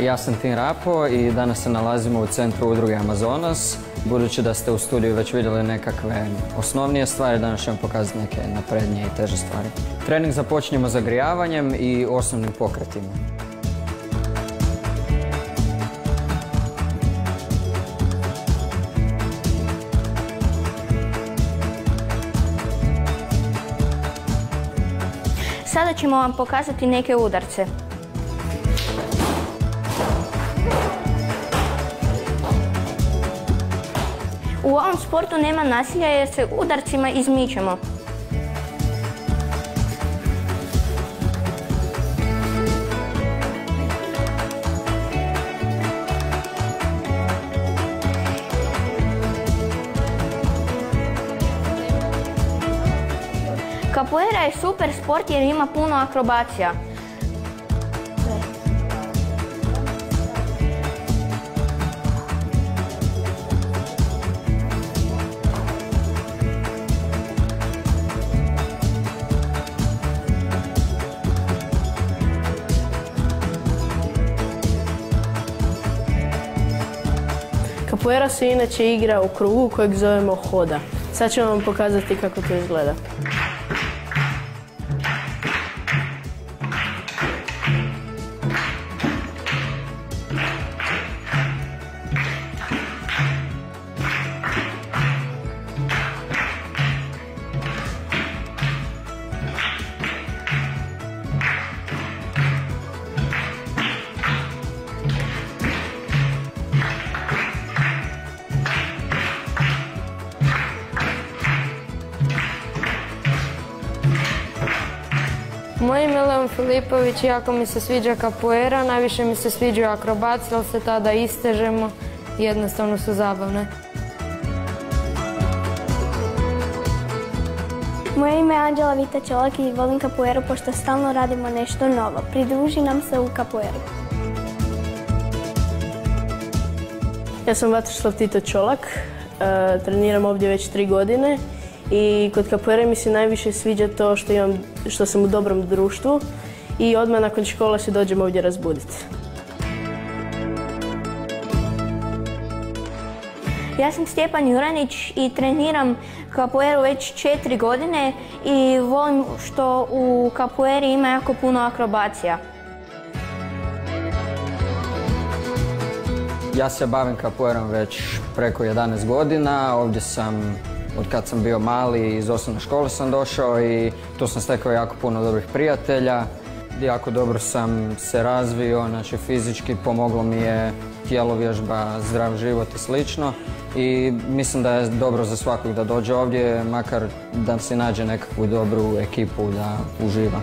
Ja sam Tin Rapo i danas se nalazimo u centru udruge Amazonas. Budući da ste u studiju već vidjeli nekakve osnovnije stvari, danas ćemo pokazati neke naprednije i teže stvari. Trening započinjemo zagrijavanjem i osnovnim pokretima. Sada ćemo vam pokazati neke udarce. U ovom sportu nema nasilja jer se udarcima izmičemo. Capoeira je super sport jer ima puno akrobacija. Capoeira se inače igra u krugu kojeg zovemo hoda. Sad ću vam pokazati kako to izgleda. Moje ime je Leon Filipović, jako mi se sviđa capoeira, najviše mi se sviđaju akrobacije, ali se tada istežemo i jednostavno su zabavne. Moje ime je Anđela Vita Čolak i volim capoeiru pošto stalno radimo nešto novo. Pridruži nam se u capoeiru. Ja sam Vatroslav Tito Čolak, treniram ovdje već 3 godine. I kod capoeire mi se najviše sviđa to što sam u dobrom društvu i odmah nakon škole se dođem ovdje razbuditi. Ja sam Stjepan Juranić i treniram capoeiru već 4 godine i volim što u capoeiri ima jako puno akrobacija. Ja se bavim capoeirom već preko 11 godina. Ovdje sam od kad sam bio mali, iz osnovne škole sam došao i tu sam stekao jako puno dobrih prijatelja. Jako dobro sam se razvio, znači fizički pomoglo mi je tjelovježba, zdrav život i slično. I mislim da je dobro za svakog da dođe ovdje, makar da si nađe nekakvu dobru ekipu da uživa.